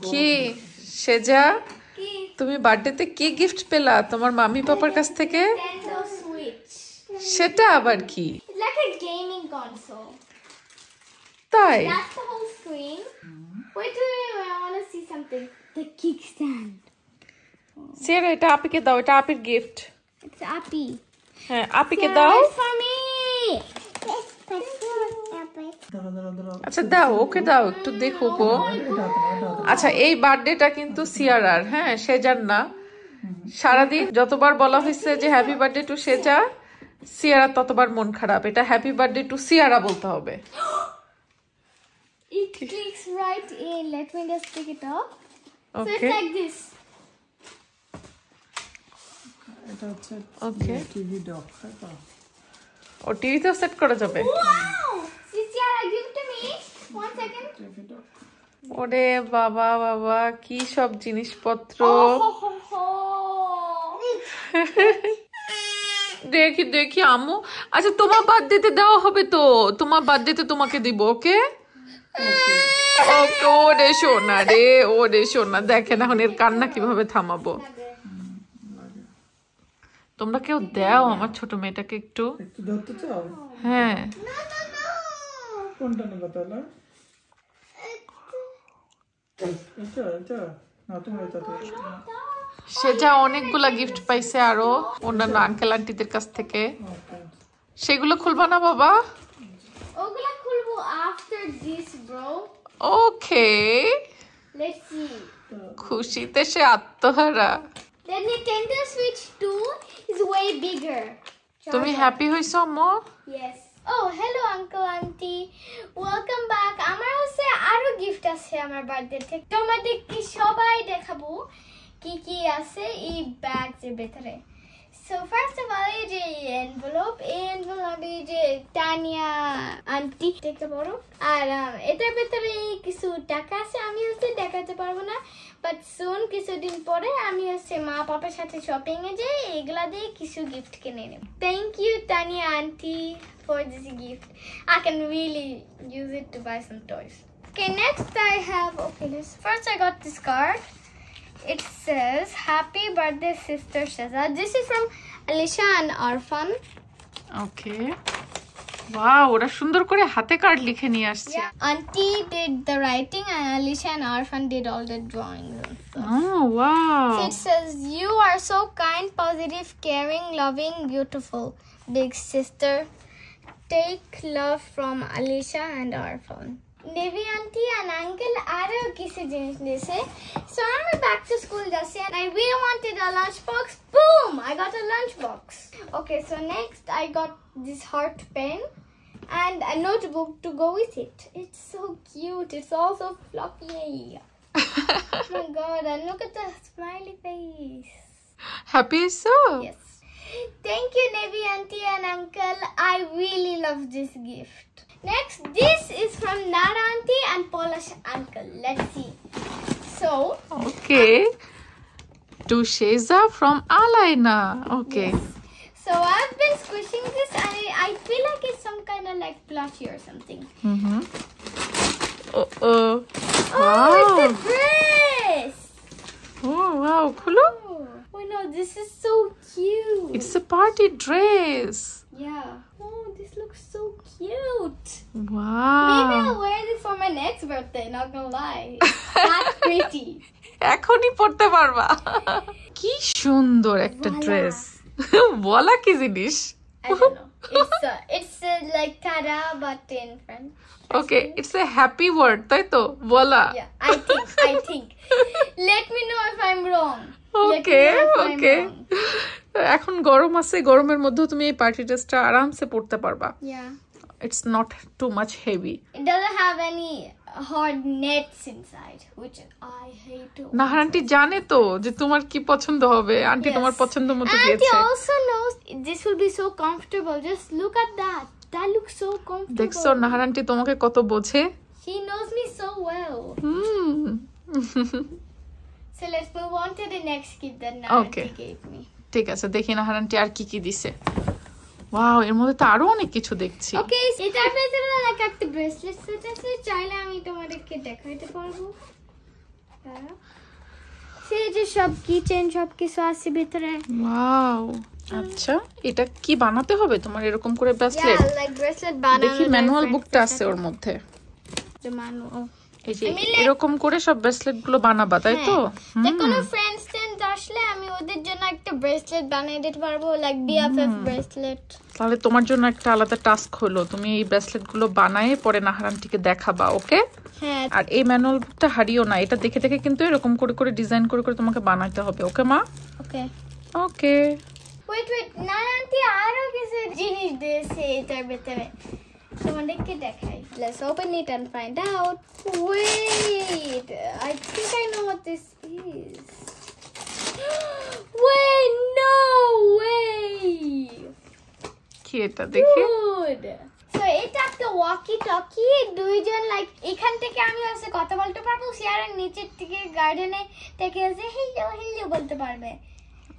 কি সেজা, তুমি বার্থডেতে কি গিফট পেলা তোমার মাম্মি পাপার কাছ থেকে? Nintendo Switch. সেটা আবার কি? It's like a gaming console. তাই? That's the whole screen. Wait till I want to see something. The kickstand. সিয়ারা এটা আপিকে দাও, এটা আপির গিফট। It's Appy. হ্যাঁ আপিকে দাও। It's for me. আচ্ছা দাও, ওকে দাও, একটু দেখো গো। আচ্ছা এই বার্থডেটা কিন্তু সিয়ারার, হ্যাঁ সেজার না। সারাদিন যতবার বলা হয়েছে যে হ্যাপি বার্থডে টু সেজা, সিয়ারা ততবার মন খারাপ। এটা হ্যাপি বার্থডে টু সিয়ারা বলতে হবে। It clicks right in. Let me just pick it up. So it's Okay. like this. ওকে, ও টিভিতেও সেট করা যাবে। Wow! Ciara, give it to me. 1 second. ওরে বাবা বাবা, কি সব জিনিসপত্র। Oh, ho, ho, ho. দেখি দেখি আম্মু। আচ্ছা তোমার বার্থডেতে দেওয়া হবে তো, তোমার বার্থডেতে তোমাকে দিব। ওকে ওকে, ওরে সোনা রে, ওরে সোনা। দেখেন এখন এর কান্না কিভাবে থামাবো। তোমরা কেউ দাও আমার ছোট মেয়েটাকে একটু। ধরতে চাও? হ্যাঁ কোনটা নেবে তাহলে? এটা এটা না, তুমি এটা তো। সেজা অনেকগুলা গিফট পাইছে আরো অন্যান্য আঙ্কেল আন্টিদের কাছ থেকে। সেগুলো খুলবা না বাবা? Ogula khulbo after this, bro. Okay, Let's see. খুশিতে সে আত্মহারা। The Nintendo Switch 2 is way bigger. তুমি হ্যাপি হইছো আম্মু? Yes. Oh, hello uncle auntie. Welcome back. আমার হচ্ছে আরো গিফট আছে আমার বার্থডে থেকে। তোমাদের কি সবাই দেখাবো কি কি আছে এই ব্যাগের ভিতরে। So first of all, এই যে envelope, এই envelope এই যে তানিয়া আন্টি দেখতে পারো। আর এটার ভিতরে কিছু টাকা আছে, আমি হচ্ছে দেখাতে পারবো না, বাট সুন কিছুদিন পরে আমি হচ্ছে মা পাপার সাথে শপিং এ যাই, এগুলা দিয়ে কিছু গিফট কিনে নেব। Thank you Tanya auntie for this gift. I can really use it to buy some toys. Okay, next I have, first I got this card. It says, Happy birthday, Sister Shaza. This is from Alisha and Arfan. Okay, wow, ওরা সুন্দর করে হাতে card লিখে নিয়ে আসছে। Yeah. Auntie did the writing and Alisha and Arfan did all the drawings and stuff. Oh, wow. So it says, You are so kind, positive, caring, loving, beautiful, big sister. Take love from Alisha and Arfan. Devi auntie and uncle aro kisi jinish dise. So I'm back to school just and I really wanted a lunchbox. Boom! I got a lunchbox. Okay, so next I got this heart pen and a notebook to go with it. It's so cute. It's also fluffy. Oh my god, and look at the smiley face. Happy হইছো? Yes. Thank you, Nevi auntie and uncle. I really love this gift. Next, this is from Nara auntie and Polish uncle. Let's see. So, okay, to Seja from Alaina. Okay, so I've been squishing this and I feel like it's some kind of like plushie or something. Oh Oh, it's a dress. Oh wow, খুলো। Oh no, this is so cute. It's a party dress. Yeah. Oh, this looks so cute. Maybe wow, I'll wear this for my next birthday, not gonna lie. That's pretty. এখনই পড়তে পারবা। কি সুন্দর একটা Voila. Dress. বলা কি জিনিস? I don't know. It's like tada but in French. Okay, it's a happy word, তাই তো? বলা। Yeah, I think. Let me know if I'm wrong. ওকে ওকে, এখন গরম আছে, গরমের মধ্যে তুমি এই পার্টি ড্রেসটা আরামসে পরতে পারবা। Yeah. It's not too much heavy. It doesn't have any hard nets inside, which I hate. Nahar aunty জানে তো যে তোমার কি পছন্দ হবে, আন্টি Yes. তোমার পছন্দ মতো Auntie দিয়েছে। also knows this will be so comfortable. Just look at that. That looks so comfortable. দেখছো নাহার আন্টি তোমাকে কত বোঝে। She knows me so well. So let's move on to the next gift that Okay. Nancy gave me. ঠিক আছে, দেখি Nahar aunty আর কি কি দিছে। ওয়াও, এর মধ্যে তো আরো অনেক কিছু দেখছি। Okay, এটার ভেতরে like একটা bracelet set আছে, চাইলে আমি তোমাদের তোমাদেরকে দেখাইতে পারবো। সেই যে সব কিচেন সব কিছু আছে ভিতরে। ওয়াও, আচ্ছা এটা কি বানাতে হবে তোমার এরকম করে ব্রেসলেট? Yeah, like bracelet বানানো। দেখি ম্যানুয়াল বুকটা আছে ওর মধ্যে। The manual. এই যে এরকম করে সব ব্রেসলেট গুলো বানাবা, তাই তো? কোনো ফ্রেন্ডস আসলে আমি ওদের জন্য একটা ব্রেসলেট বানিয়ে দিতে পারবো, লাইক BFF ব্রেসলেট। তাহলে তোমার জন্য একটা আলাদা টাস্ক হলো, তুমি এই ব্রেসলেট গুলো বানায়ে পরে নাহার আন্টিকে দেখাবা, ওকে? হ্যাঁ। আর এই ম্যানুয়াল বুকটা হারিও না, এটা দেখে দেখে কিন্তু এরকম করে করে ডিজাইন করে করে তোমাকে বানাইতে হবে, ওকে মা? ওকে ওকে। ওয়েট নানা আন্টি আরো কিছু জিনিস দিয়েছে এটার ভিতরে, তোমাদেরকে দেখাই। Let's open it and find out. Wait, I think I know what this is. Wait, no way. কি এটা দেখি? Good. So এটা একটা ওয়াকি টকি, দুইজন লাইক এখান থেকে আমি হচ্ছে কথা বলতে পারবো, সিয়ারের নিচের থেকে গার্ডেনে থেকে হচ্ছে হেলো হেলো বলতে পারবে।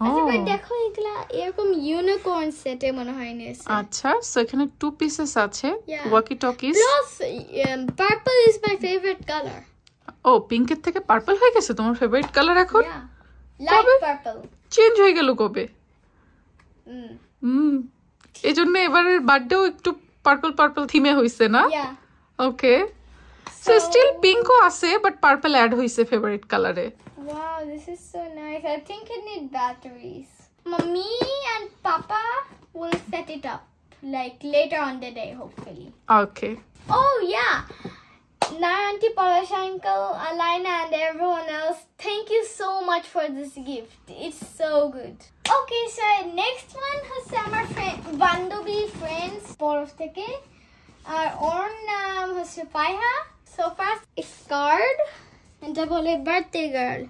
আচ্ছা দেখো এগুলা এরকম ইউনিকর্ন সেটে মনে হয় নিয়েছে। আচ্ছা, সো এখানে 2 পিসেস আছে walkie talkies. Plus purple is my favourite colour. ও, পিঙ্কের থেকে পার্পল হয়ে গেছে তোমার ফেভারিট কালার এখন? লাইট পার্পল চেঞ্জ হয়ে গেল কবে? এইজন্য এবারের বার্থডেও একটু পার্পল পার্পল থিমে হইছে না? ওকে, সো স্টিল পিঙ্কও আছে বাট পার্পল অ্যাড হইছে ফেভারিট কালারে। Wow, this is so nice. I think it needs batteries. Mommy and Papa will set it up like later on the day, hopefully. Okay. Oh yeah, Nara Auntie, Polish Uncle, Alina, and everyone else, thank you so much for this gift. It's so good. Okay, so next one has our friend Bandobi friends Borof Teke. Our name has Faiha. So first, it's card. And the birthday girl,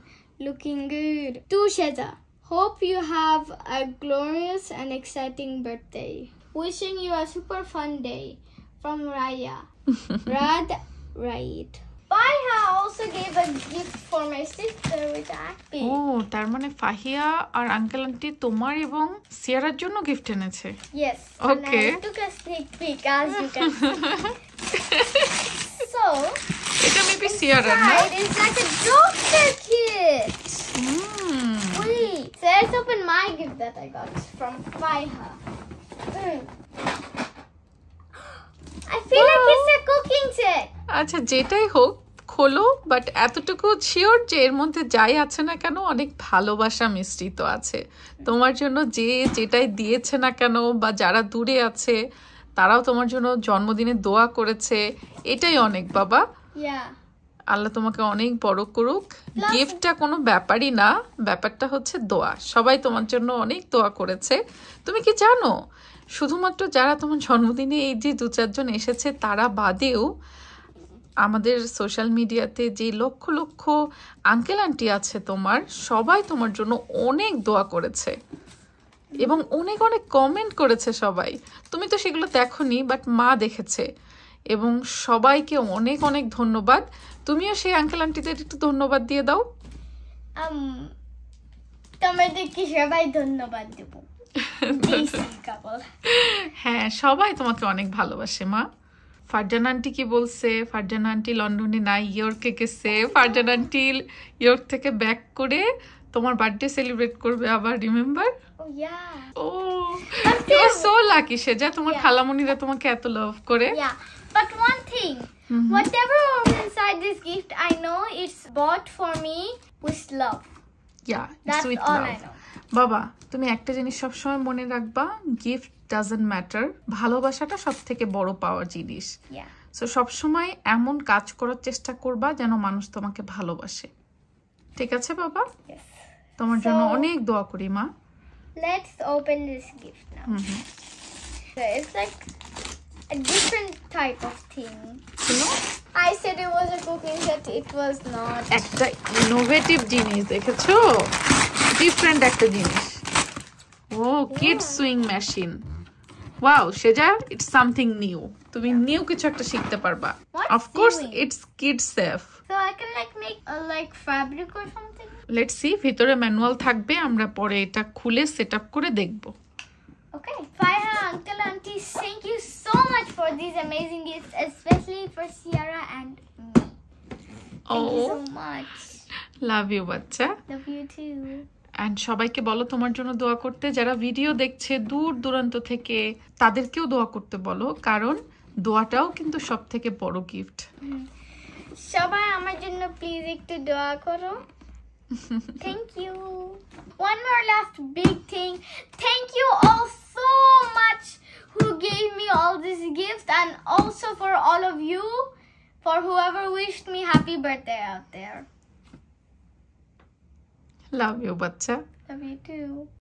looking good. To Sheza, hope you have a glorious and exciting birthday. Wishing you a super fun day. From Raya. Rad Raid. Faiha also gave a gift for my sister with Akpi. Oh, তার মানে ফাহিয়া আর uncle aunty তোমার এবং সিয়ারার জন্য gift এনেছে। Yes. Okay. And I took a sneak peek, as you can see. So, এটা maybe সিয়ারার না? it is like a doctor kit. Wait, so let's open my gift that I got from Faiha. I feel like it's a cooking set. আচ্ছা, যেটাই হোক খোলো, but এতটুকু sure যে এর মধ্যে যাই আছে না কেন অনেক ভালোবাসা মিশ্রিত আছে তোমার জন্য। যে যেটাই দিয়েছে না কেন বা যারা দূরে আছে তারাও তোমার জন্য জন্মদিনে দোয়া করেছে, এটাই অনেক বাবা। আল্লাহ তোমাকে অনেক বড় করুক। গিফটটা কোনো ব্যাপারই না, ব্যাপারটা হচ্ছে দোয়া। সবাই তোমার জন্য অনেক দোয়া করেছে। তুমি কি জানো, শুধুমাত্র যারা তোমার জন্মদিনে এই যে 2-4 জন এসেছে তারা বাদেও আমাদের সোশ্যাল মিডিয়াতে যে লক্ষ লক্ষ আঙ্কেল আন্টি আছে তোমার, সবাই তোমার জন্য অনেক দোয়া করেছে এবং অনেক অনেক কমেন্ট করেছে সবাই। তুমি তো সেগুলো দেখোনি, বাট মা দেখেছে এবং সবাইকে অনেক অনেক ধন্যবাদ। তুমিও সেই আঙ্কেল আন্টিদের একটু ধন্যবাদ দিয়ে দাও। তোমাদেরকে সবাই ধন্যবাদ দেব। হ্যাঁ, সবাই তোমাকে অনেক ভালোবাসে মা। ফারজানা আন্টি কি বলছে? ফারজানা আন্টি লন্ডনে নাই, ইয়র্কে গেছে। ফারজানা আন্টি ইয়র্ক থেকে ব্যাক করে তোমার বার্থডে সেলিব্রেট করবে আবার, remember? Oh you are so lucky Seja, তোমার খালামণিরা তোমাকে এত লাভ করে। But one thing, whatever was inside this gift, I know it's bought for me with love. Yeah, that's with all love. I know. বাবা, তুমি একটা জিনিস সবসময় মনে রাখবা, গিফট ডাজন্ট ম্যাটার, ভালোবাসাটা সব থেকে বড় পাওয়ার জিনিস। সো সবসময় এমন কাজ করার চেষ্টা করবা যেন মানুষ তোমাকে ভালোবাসে, ঠিক আছে বাবা? তোমার জন্য অনেক দোয়া করি মা। Let's open this gift now. So it's like a different type of thing. I said it was a cooking set, it was not. একটা ইনোভেটিভ জিনিস দেখেছো, ডিফারেন্ট একটা জিনিস। Oh, kids swing machine. Wow Seja, it's something new. তুমি new কিছু একটা শিখতে পারবা। Of course it's kids safe. So I can like make like fabric or something. Let's see, ভিতরে ম্যানুয়াল থাকবে, আমরা পরে এটা খুলে সেটআপ করে দেখব। Okay. Faiha, Uncle, Auntie, thank you so much for these amazing gifts, especially for Sierra and me. Thank you Oh. so much. Love you বাচ্চা। Love you too. And সবাইকে বলো তোমার জন্য দোয়া করতে, যারা ভিডিও দেখছে দূর দূরান্ত থেকে তাদেরকেও দোয়া করতে বলো, কারণ দোয়াটাও কিন্তু সব থেকে বড় গিফট। সবাই আমার জন্য প্লিজ একটু দোয়া করো। Thank you. One more last big thing. Thank you all so much who gave me all these gifts, and also for all of you, for whoever wished me happy birthday out there. Love you বাচ্চা। Love you too.